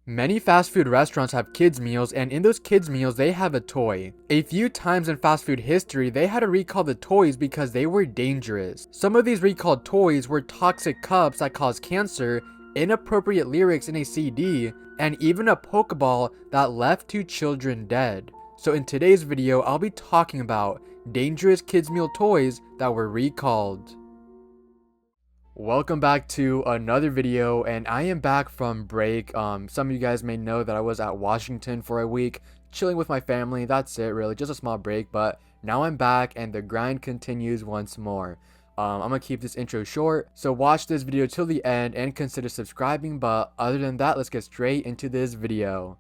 Many fast food restaurants have kids meals, and in those kids meals they have a toy. A few times in fast food history they had to recall the toys because they were dangerous. Some of these recalled toys were toxic cups that cause cancer, inappropriate lyrics in a CD, and even a Pokeball that left 2 children dead. So in today's video I'll be talking about dangerous kids meal toys that were recalled. Welcome back to another video, and I am back from break. Some of you guys may know that I was at Washington for a week, chilling with my family. That's it, really, just a small break, but now I'm back and the grind continues once more. I'm gonna keep this intro short, so watch this video till the end and consider subscribing, but other than that, let's get straight into this video.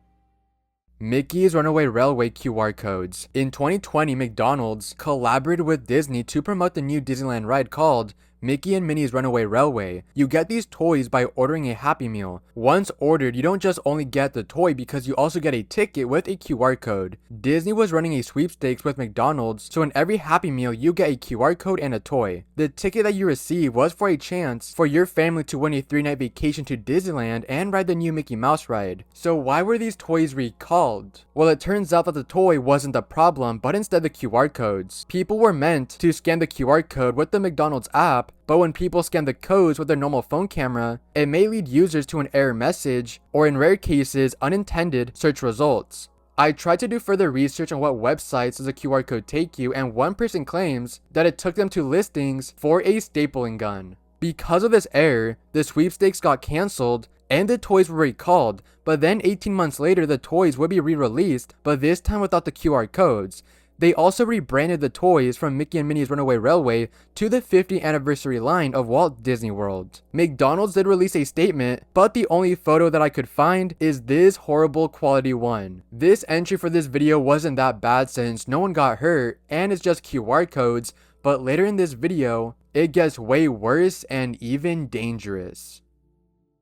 Mickey's Runaway Railway QR codes. In 2020, McDonald's collaborated with Disney to promote the new Disneyland ride called Mickey and Minnie's Runaway Railway. You get these toys by ordering a Happy Meal. Once ordered, you don't just only get the toy because you also get a ticket with a QR code. Disney was running a sweepstakes with McDonald's, so in every Happy Meal you get a QR code and a toy. The ticket that you receive was for a chance for your family to win a 3-night vacation to Disneyland and ride the new Mickey Mouse ride. So why were these toys recalled? Well, it turns out that the toy wasn't the problem, but instead the QR codes. People were meant to scan the QR code with the McDonald's app, but when people scan the codes with their normal phone camera, it may lead users to an error message, or in rare cases, unintended search results. I tried to do further research on what websites does a QR code take you, and one person claims that it took them to listings for a stapling gun. Because of this error, the sweepstakes got cancelled and the toys were recalled, but then 18 months later the toys would be re-released, but this time without the QR codes. They also rebranded the toys from Mickey and Minnie's Runaway Railway to the 50th anniversary line of Walt Disney World. McDonald's did release a statement, but the only photo that I could find is this horrible quality one. This entry for this video wasn't that bad since no one got hurt and it's just QR codes, but later in this video, it gets way worse and even dangerous.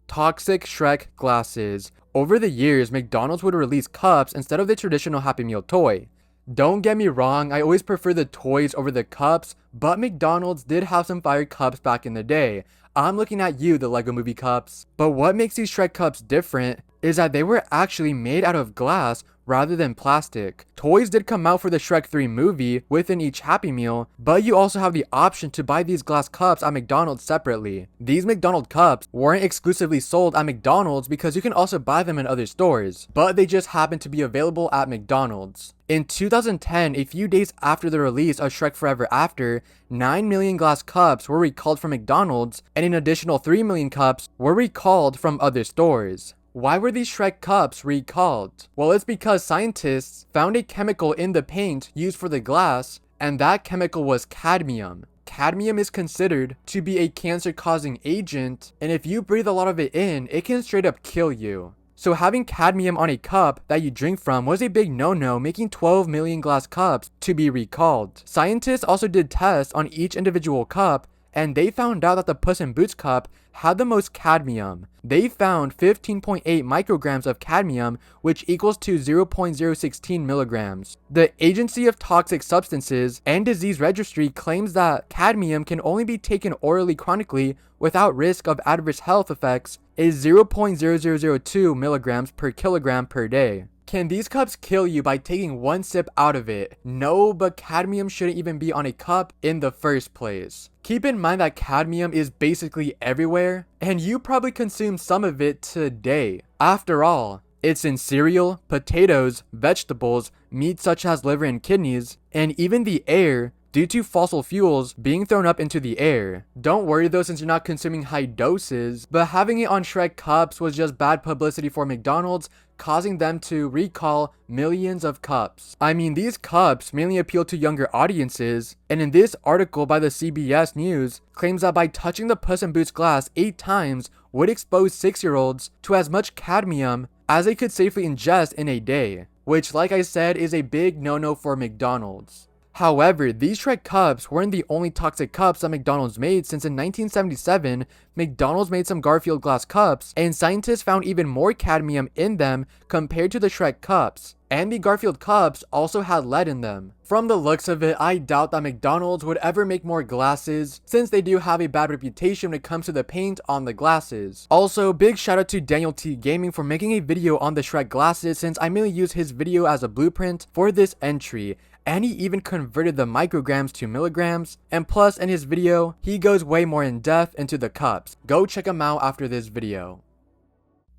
Toxic Shrek glasses. Over the years, McDonald's would release cups instead of the traditional Happy Meal toy. Don't get me wrong, I always prefer the toys over the cups, but McDonald's did have some fire cups back in the day. I'm looking at you, the Lego Movie cups. But what makes these Shrek cups different is that they were actually made out of glass rather than plastic. Toys did come out for the Shrek 3 movie within each Happy Meal, but you also have the option to buy these glass cups at McDonald's separately. These McDonald's cups weren't exclusively sold at McDonald's because you can also buy them in other stores, but they just happened to be available at McDonald's. In 2010, a few days after the release of Shrek Forever After, 9 million glass cups were recalled from McDonald's, and an additional 3 million cups were recalled from other stores. Why were these Shrek cups recalled? Well, it's because scientists found a chemical in the paint used for the glass, and that chemical was cadmium. Cadmium is considered to be a cancer-causing agent, and if you breathe a lot of it in, it can straight up kill you. So having cadmium on a cup that you drink from was a big no-no, making 12 million glass cups to be recalled. Scientists also did tests on each individual cup, and they found out that the Puss in Boots cup had the most cadmium. They found 15.8 micrograms of cadmium, which equals to 0.016 milligrams. The Agency of Toxic Substances and Disease Registry claims that cadmium can only be taken orally chronically without risk of adverse health effects is 0.0002 milligrams per kilogram per day. Can these cups kill you by taking one sip out of it? No, but cadmium shouldn't even be on a cup in the first place. Keep in mind that cadmium is basically everywhere, and you probably consume some of it today. After all, it's in cereal, potatoes, vegetables, meat such as liver and kidneys, and even the air, due to fossil fuels being thrown up into the air. Don't worry though, since you're not consuming high doses, but having it on Shrek cups was just bad publicity for McDonald's, causing them to recall millions of cups. I mean, these cups mainly appeal to younger audiences, and in this article by the CBS News claims that by touching the Puss in Boots glass 8 times would expose 6-year-olds to as much cadmium as they could safely ingest in a day, which, like I said, is a big no-no for McDonald's. However, these Shrek cups weren't the only toxic cups that McDonald's made, since in 1977, McDonald's made some Garfield glass cups, and scientists found even more cadmium in them compared to the Shrek cups. And the Garfield cups also had lead in them. From the looks of it, I doubt that McDonald's would ever make more glasses, since they do have a bad reputation when it comes to the paint on the glasses. Also, big shout out to Daniel T Gaming for making a video on the Shrek glasses, since I mainly use his video as a blueprint for this entry. And he even converted the micrograms to milligrams, and plus in his video, he goes way more in depth into the cups. Go check him out after this video.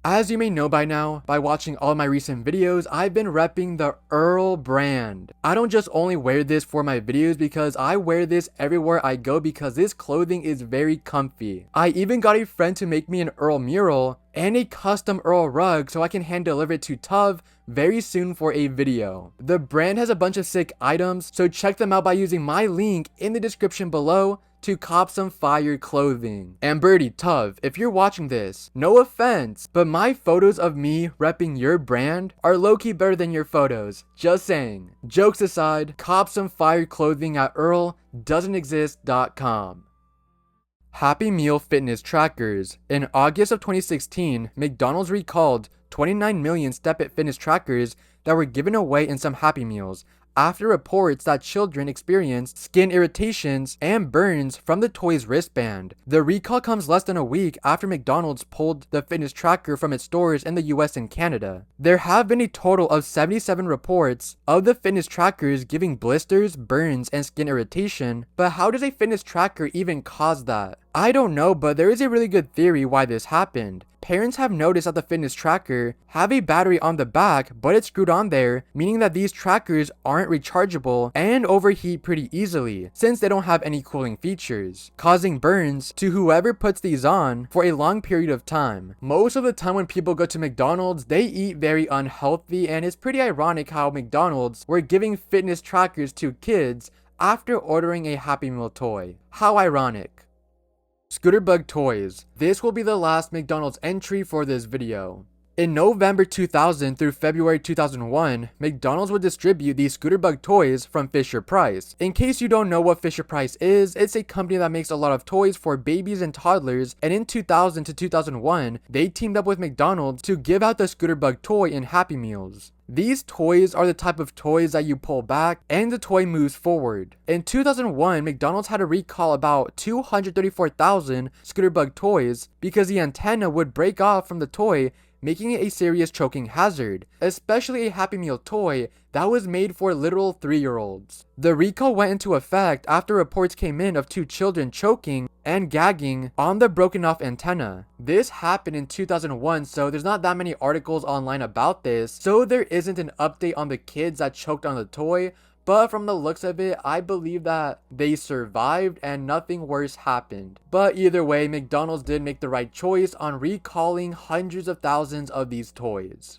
As you may know by now, by watching all my recent videos, I've been repping the EARL brand. I don't just only wear this for my videos because I wear this everywhere I go because this clothing is very comfy. I even got a friend to make me an EARL mural and a custom EARL rug so I can hand deliver it to Tuv very soon for a video. The brand has a bunch of sick items, so check them out by using my link in the description below to cop some fire clothing. And Birdie, Tuv, if you're watching this, no offense, but my photos of me repping your brand are low-key better than your photos. Just saying. Jokes aside, cop some fire clothing at earldoesn'texist.com. Happy Meal fitness trackers. In August of 2016, McDonald's recalled 29 million Step It fitness trackers that were given away in some Happy Meals, after reports that children experienced skin irritations and burns from the toy's wristband. The recall comes less than a week after McDonald's pulled the fitness tracker from its stores in the US and Canada. There have been a total of 77 reports of the fitness trackers giving blisters, burns, and skin irritation, but how does a fitness tracker even cause that? I don't know, but there is a really good theory why this happened. Parents have noticed that the fitness tracker have a battery on the back, but it's screwed on there, meaning that these trackers aren't rechargeable and overheat pretty easily, since they don't have any cooling features, causing burns to whoever puts these on for a long period of time. Most of the time when people go to McDonald's, they eat very unhealthy, and it's pretty ironic how McDonald's were giving fitness trackers to kids after ordering a Happy Meal toy. How ironic. Scooter Bug toys. This will be the last McDonald's entry for this video. In November 2000 through February 2001, McDonald's would distribute these Scooter Bug toys from Fisher-Price. In case you don't know what Fisher-Price is, it's a company that makes a lot of toys for babies and toddlers, and in 2000 to 2001, they teamed up with McDonald's to give out the Scooter Bug toy in Happy Meals. These toys are the type of toys that you pull back and the toy moves forward. In 2001, McDonald's had to recall about 234,000 Scooter Bug toys because the antenna would break off from the toy, making it a serious choking hazard, especially a Happy Meal toy that was made for literal 3-year-olds. The recall went into effect after reports came in of 2 children choking and gagging on the broken off antenna. This happened in 2001, so there's not that many articles online about this, so there isn't an update on the kids that choked on the toy, but from the looks of it, I believe that they survived and nothing worse happened. But either way, McDonald's did make the right choice on recalling hundreds of thousands of these toys.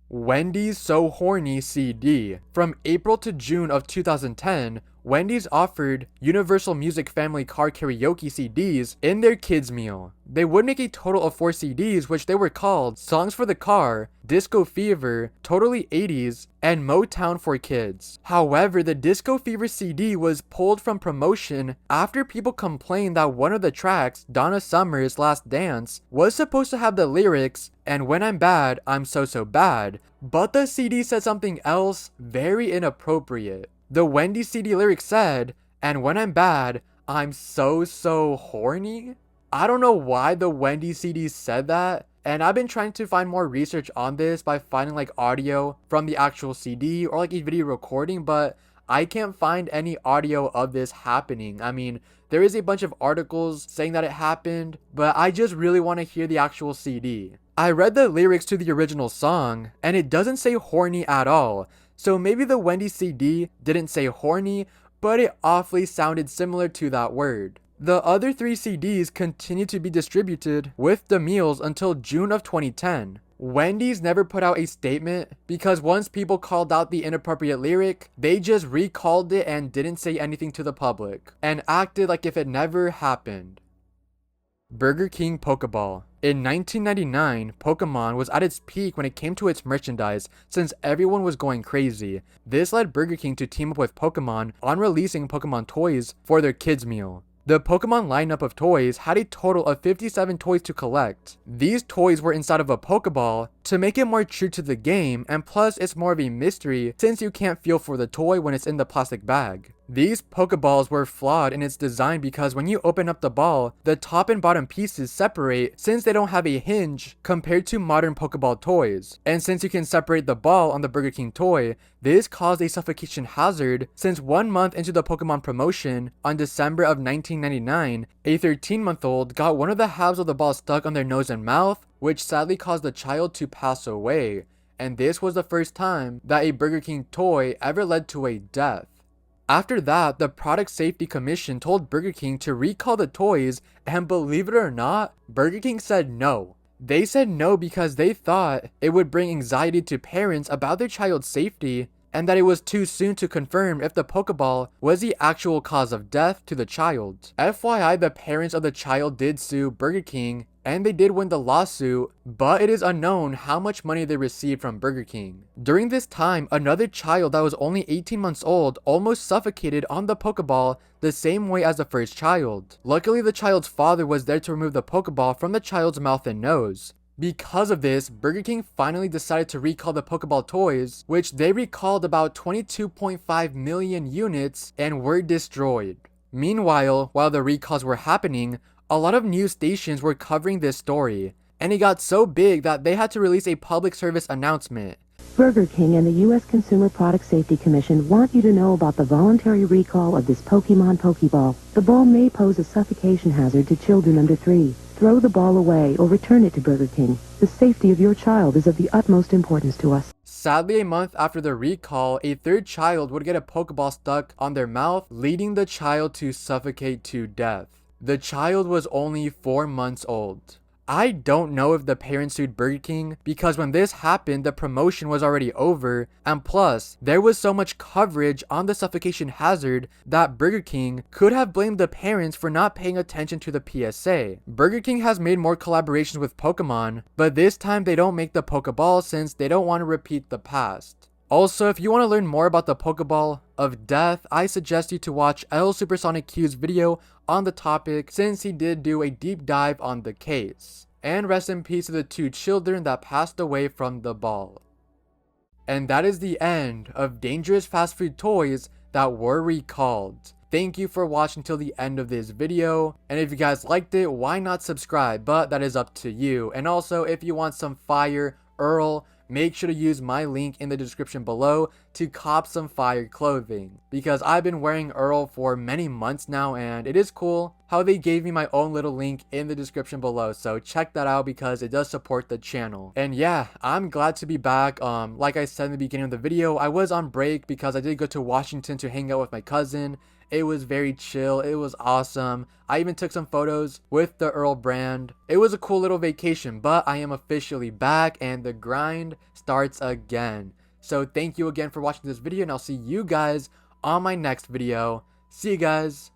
Wendy's So Horny CD. From April to June of 2010, Wendy's offered Universal Music Family Car Karaoke CDs in their kids meal. They would make a total of 4 CDs, which they were called Songs for the Car, Disco Fever, Totally 80s, and Motown for Kids. However, the Disco Fever CD was pulled from promotion after people complained that one of the tracks, Donna Summer's Last Dance, was supposed to have the lyrics, "And when I'm bad, I'm so bad," but the CD said something else very inappropriate. The Wendy's CD lyric said, "And when I'm bad, I'm so horny." I don't know why the Wendy's CD said that, and I've been trying to find more research on this by finding like audio from the actual CD or like a video recording, but I can't find any audio of this happening. I mean, there is a bunch of articles saying that it happened, but I just really want to hear the actual CD. I read the lyrics to the original song, and it doesn't say horny at all. So maybe the Wendy's CD didn't say horny, but it awfully sounded similar to that word. The other 3 CDs continued to be distributed with the meals until June of 2010. Wendy's never put out a statement because once people called out the inappropriate lyric, they just recalled it and didn't say anything to the public, and acted like if it never happened. Burger King Pokeball. In 1999, Pokemon was at its peak when it came to its merchandise, since everyone was going crazy. This led Burger King to team up with Pokemon on releasing Pokemon toys for their kids meal. The Pokemon lineup of toys had a total of 57 toys to collect. These toys were inside of a Pokeball to make it more true to the game, and plus it's more of a mystery since you can't feel for the toy when it's in the plastic bag. These Pokeballs were flawed in its design because when you open up the ball, the top and bottom pieces separate since they don't have a hinge compared to modern Pokeball toys. And since you can separate the ball on the Burger King toy, this caused a suffocation hazard since 1 month into the Pokemon promotion, on December of 1999, a 13-month-old got one of the halves of the ball stuck on their nose and mouth, which sadly caused the child to pass away. And this was the first time that a Burger King toy ever led to a death. After that, the Product Safety Commission told Burger King to recall the toys, and believe it or not, Burger King said no. They said no because they thought it would bring anxiety to parents about their child's safety, and that it was too soon to confirm if the Pokeball was the actual cause of death to the child. FYI, the parents of the child did sue Burger King, and they did win the lawsuit, but it is unknown how much money they received from Burger King. During this time, another child that was only 18 months old almost suffocated on the Pokeball the same way as the first child. Luckily, the child's father was there to remove the Pokeball from the child's mouth and nose. Because of this, Burger King finally decided to recall the Pokeball toys, which they recalled about 22.5 million units and were destroyed. Meanwhile, while the recalls were happening, a lot of news stations were covering this story, and it got so big that they had to release a public service announcement. Burger King and the U.S. Consumer Product Safety Commission want you to know about the voluntary recall of this Pokemon Pokeball. The ball may pose a suffocation hazard to children under 3. Throw the ball away or return it to Burger King. The safety of your child is of the utmost importance to us. Sadly, a month after the recall, a third child would get a Pokeball stuck on their mouth, leading the child to suffocate to death. The child was only 4 months old. I don't know if the parents sued Burger King because when this happened, the promotion was already over, and plus, there was so much coverage on the suffocation hazard that Burger King could have blamed the parents for not paying attention to the PSA. Burger King has made more collaborations with Pokemon, but this time they don't make the Pokeball since they don't want to repeat the past. Also, if you want to learn more about the Pokeball of Death, I suggest you to watch L Supersonic Q's video on the topic since he did do a deep dive on the case. And rest in peace to the 2 children that passed away from the ball. And that is the end of dangerous fast food toys that were recalled. Thank you for watching till the end of this video, and if you guys liked it, why not subscribe? But that is up to you. And also, if you want some fire EARL, make sure to use my link in the description below to cop some fire clothing, because I've been wearing EARL for many months now, and it is cool how they gave me my own little link in the description below, so check that out because it does support the channel. And yeah, I'm glad to be back. Like I said in the beginning of the video, I was on break because I did go to Washington to hang out with my cousin. It was very chill. It was awesome. I even took some photos with the EARL brand. It was a cool little vacation, but I am officially back and the grind starts again. So thank you again for watching this video, and I'll see you guys on my next video. See you guys.